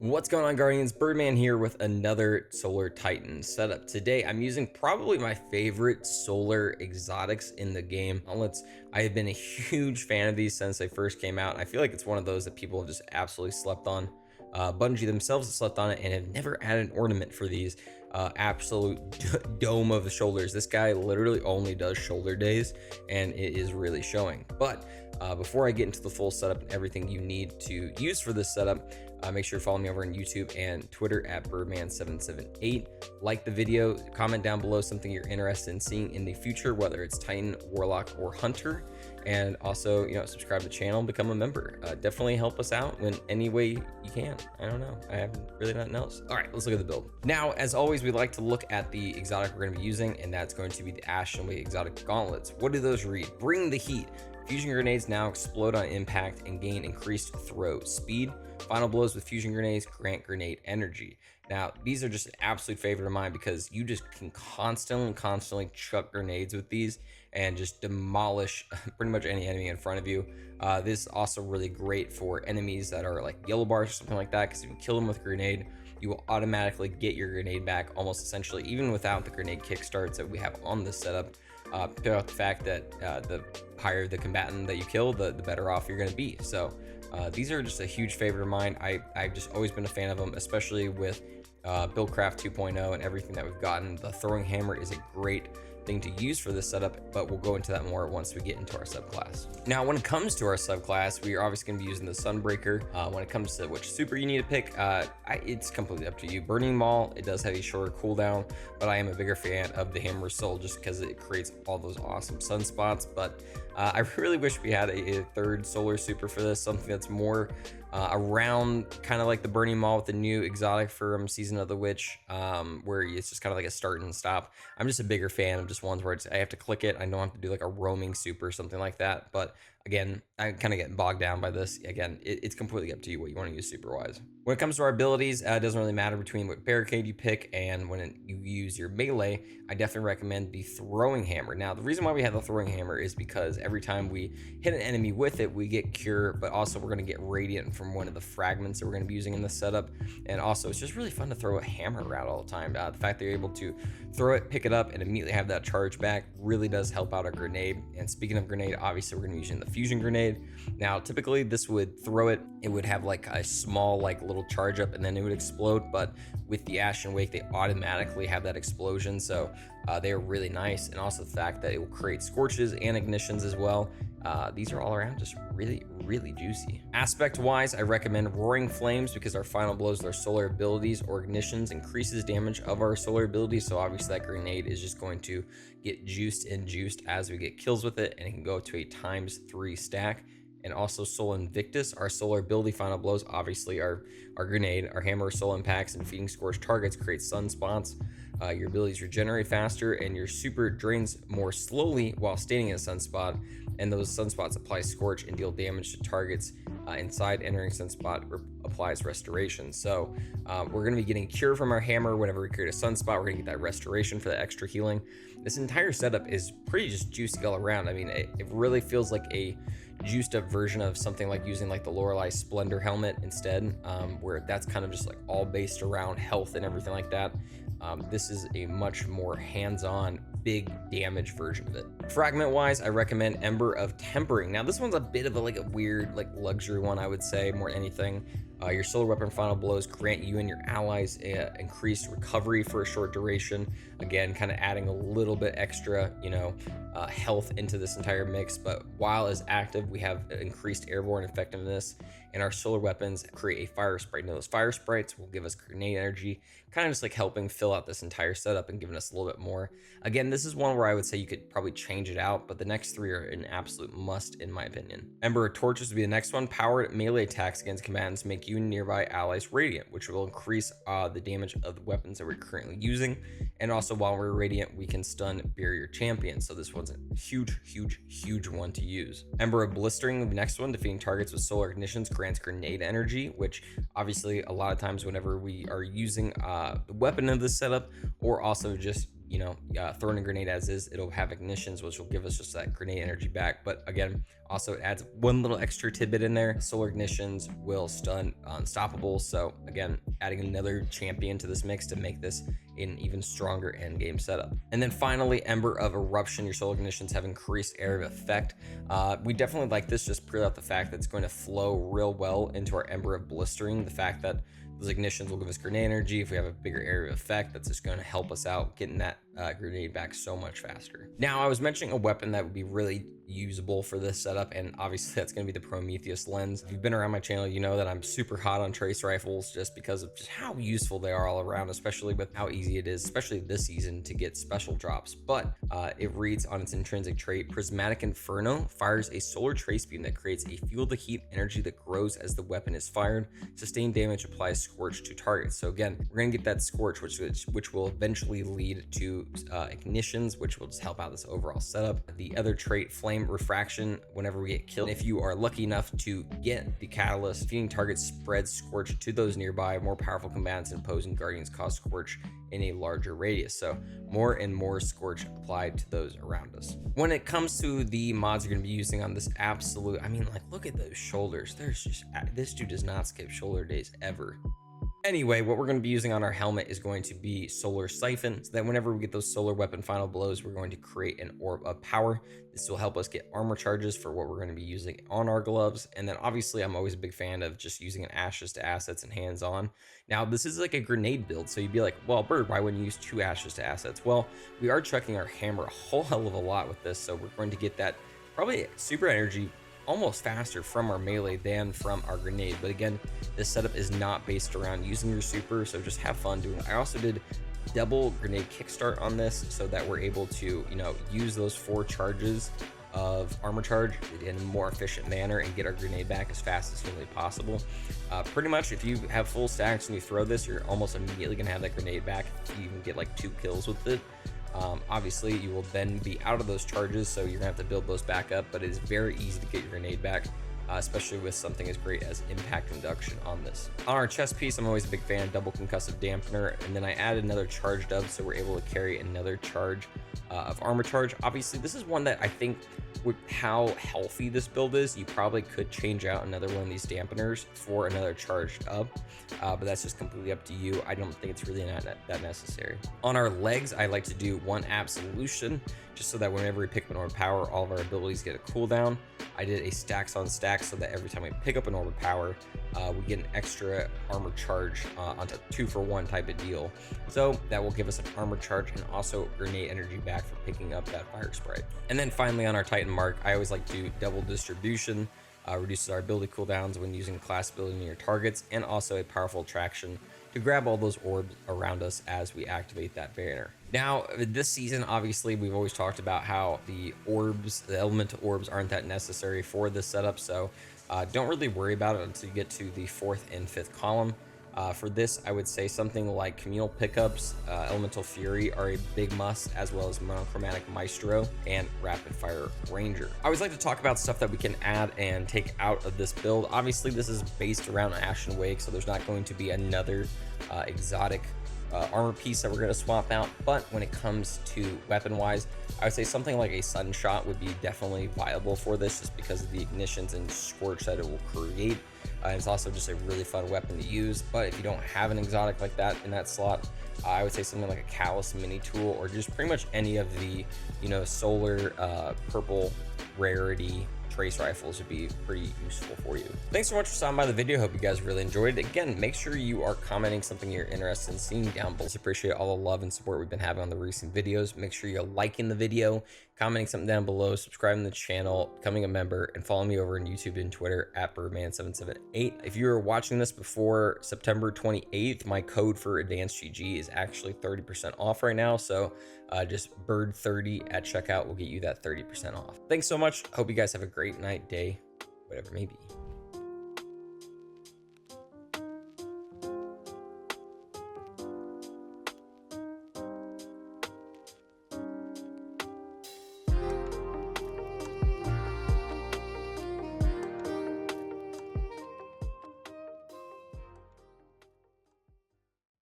What's going on, Guardians? Birdman here with another Solar Titan setup. Today I'm using probably my favorite solar exotics in the game. I have been a huge fan of these since they first came out. I feel like it's one of those that people have just absolutely slept on. Bungie themselves have slept on it and have never added an ornament for these. Absolute dome of the shoulders. This guy literally only does shoulder days, and it is really showing. But before I get into the full setup and everything you need to use for this setup, make sure to follow me over on YouTube and Twitter at Birdman778. Like the video, comment down below something you're interested in seeing in the future, whether it's Titan, Warlock, or Hunter. And also, subscribe to the channel, become a member. Definitely help us out in any way you can. I don't know. I haven't really nothing else. All right, let's look at the build. Now, as always, we like to look at the exotic we're going to be using, and that's going to be the ASHEN exotic gauntlets. What do those read? Bring the heat. Fusion grenades now explode on impact and gain increased throw speed. Final blows with fusion grenades grant grenade energy. Now, these are just an absolute favorite of mine because you just can constantly chuck grenades with these and just demolish pretty much any enemy in front of you. This is also really great for enemies that are like yellow bars or something like that, because if you kill them with a grenade, you will automatically get your grenade back almost essentially, even without the grenade kickstarts that we have on this setup. Pick out the fact that the higher the combatant that you kill, the better off you're going to be. So these are just a huge favorite of mine. I've just always been a fan of them, especially with Buildcraft 2.0 and everything that we've gotten. The throwing hammer is a great thing to use for this setup, but we'll go into that more once we get into our subclass. Now, when it comes to our subclass, we are obviously going to be using the Sunbreaker. When it comes to which super you need to pick, it's completely up to you. Burning Maul, it does have a shorter cooldown, but I am a bigger fan of the Hammer Soul just because it creates all those awesome sunspots. But I really wish we had a third solar super for this, something that's more around kind of like the Burning Maul with the new exotic from Season of the Witch, where it's just kind of like a start and stop. I'm just a bigger fan of just ones where I have to click it. I don't have to do like a roaming super or something like that. But again, I'm kind of getting bogged down by this. Again, it's completely up to you what you want to use super wise. When it comes to our abilities, it doesn't really matter between what barricade you pick and when you use your melee. I definitely recommend the throwing hammer. Now, the reason why we have the throwing hammer is because every time we hit an enemy with it, we get cure, but also we're going to get radiant from one of the fragments that we're going to be using in this setup. And also, it's just really fun to throw a hammer around all the time. The fact that you're able to throw it, pick it up, and immediately have that charge back really does help out a grenade. And speaking of grenade, obviously we're going to be using the fusion grenade. Now, typically this would throw it, it would have like a small like little charge up and then it would explode, but with the Ashen Wake they automatically have that explosion, so they are really nice. And also the fact that it will create scorches and ignitions as well. These are all around just really juicy. Aspect wise, I recommend Roaring Flames because our final blows, their solar abilities or ignitions increases damage of our solar abilities, so obviously that grenade is just going to get juiced as we get kills with it, and it can go to a ×3 stack. And also Soul Invictus, our solar ability final blows, obviously our grenade, our hammer, soul impacts, and feeding scorched targets create sunspots. Your abilities regenerate faster, and your super drains more slowly while staying in a sunspot, and those sunspots apply scorch and deal damage to targets inside. Entering sunspot applies restoration. So we're going to be getting cure from our hammer whenever we create a sunspot. We're going to get that restoration for the extra healing. This entire setup is pretty just juicy all around. I mean, it really feels like a juiced up version of something like using like the Lorelei Splendor helmet instead, where that's kind of just like all based around health and everything like that. This is a much more hands-on, big damage version of it. Fragment wise, I recommend Ember of Tempering. Now this one's a bit of a weird luxury one, I would say, more than anything. Your solar weapon final blows grant you and your allies increased recovery for a short duration. Again, kind of adding a little bit extra, health into this entire mix. But while as active, we have increased airborne effectiveness, and our solar weapons create a fire sprite. Now those fire sprites will give us grenade energy, kind of just like helping fill out this entire setup and giving us a little bit more. Again, this is one where I would say you could probably change it out, but the next three are an absolute must in my opinion. Ember of Torches would be the next one. Powered melee attacks against combatants make you and nearby allies radiant, which will increase the damage of the weapons that we're currently using. And also while we're radiant, we can stun barrier champions. So this one's a huge one to use. Ember of Blistering, the next one. Defeating targets with solar ignitions grants grenade energy, which obviously a lot of times whenever we are using the weapon of this setup, or also just throwing a grenade as is, it'll have ignitions, which will give us just that grenade energy back. But again, also it adds one little extra tidbit in there. Solar ignitions will stun unstoppable. So again, adding another champion to this mix to make this an even stronger end game setup. And then finally, Ember of Eruption. Your solar ignitions have increased area of effect. We definitely like this just purely out the fact that it's going to flow real well into our Ember of Blistering. The fact that those ignitions will give us grenade energy. If we have a bigger area of effect, that's just going to help us out getting that grenade back so much faster. Now, I was mentioning a weapon that would be really usable for this setup, and obviously that's going to be the Prometheus lens. If you've been around my channel, you know that I'm super hot on trace rifles just because of just how useful they are all around, especially with how easy it is, especially this season, to get special drops. But it reads on its intrinsic trait: Prismatic Inferno fires a solar trace beam that creates a fuel to heat energy that grows as the weapon is fired. Sustained damage applies scorch to targets. So again, we're going to get that scorch, which will eventually lead to ignitions, which will just help out this overall setup. The other trait, Flame Refraction, whenever we get killed, if you are lucky enough to get the catalyst, feeding targets spreads scorch to those nearby. More powerful combatants and opposing guardians cause scorch in a larger radius, so more and more scorch applied to those around us. When it comes to the mods you're going to be using on this absolute, I mean, like, look at those shoulders. This dude does not skip shoulder days ever. Anyway, what we're going to be using on our helmet is going to be Solar Siphon, so that whenever we get those solar weapon final blows, we're going to create an orb of power. This will help us get armor charges for what we're going to be using on our gloves. And then obviously I'm always a big fan of just using an ashes to assets and hands on. Now this is like a grenade build, so you'd be like, well, Bird, why wouldn't you use 2 ashes to assets? Well, we are chucking our hammer a whole hell of a lot with this, so we're going to get that probably super energy almost faster from our melee than from our grenade. But again, this setup is not based around using your super, so just have fun doing it. I also did double grenade kickstart on this so that we're able to, use those 4 charges of armor charge in a more efficient manner and get our grenade back as fast as humanly possible. Pretty much if you have full stacks and you throw this, you're almost immediately gonna have that grenade back if you even get like 2 kills with it. Obviously you will then be out of those charges, so you're gonna have to build those back up, but it is very easy to get your grenade back, especially with something as great as impact induction on this. On our chest piece, I'm always a big fan of double concussive dampener, and then I added another charged up so we're able to carry another charge of armor charge. Obviously this is one that I think with how healthy this build is, you probably could change out another one of these dampeners for another charged up, but that's just completely up to you. I don't think it's really not that necessary. On our legs, I like to do 1 absolution, just so that whenever we pick up an orb of power, all of our abilities get a cooldown. I did a stacks on stacks so that every time we pick up an orb of power, we get an extra armor charge onto 2-for-1 type of deal. So that will give us an armor charge and also grenade energy back for picking up that fire spray. And then finally on our Titan mark, I always like to double distribution. Reduces our ability cooldowns when using class ability near targets, and also a powerful attraction to grab all those orbs around us as we activate that banner. Now, this season, obviously, we've always talked about how the orbs, the elemental orbs, aren't that necessary for this setup, so don't really worry about it until you get to the 4th and 5th column. For this, I would say something like communal pickups, Elemental Fury are a big must, as well as Monochromatic Maestro and Rapid Fire Ranger. I always like to talk about stuff that we can add and take out of this build. Obviously, this is based around Ashen Wake, so there's not going to be another exotic armor piece that we're going to swap out. But when it comes to weapon-wise, I would say something like a Sunshot would be definitely viable for this, just because of the ignitions and scorch that it will create. It's also just a really fun weapon to use. But if you don't have an exotic like that in that slot, I would say something like a Callus mini tool, or just pretty much any of the solar purple rarity trace rifles would be pretty useful for you. Thanks so much for stopping by the video. Hope you guys really enjoyed it. Again, make sure you are commenting something you're interested in seeing down below. Appreciate all the love and support we've been having on the recent videos. Make sure you're liking the video, commenting something down below, subscribing to the channel, becoming a member, and follow me over on YouTube and Twitter at Birdman778. If you are watching this before September 28th, my code for Advanced GG is actually 30% off right now. So just Bird30 at checkout will get you that 30% off. Thanks so much. Hope you guys have a great night, day, whatever it may be.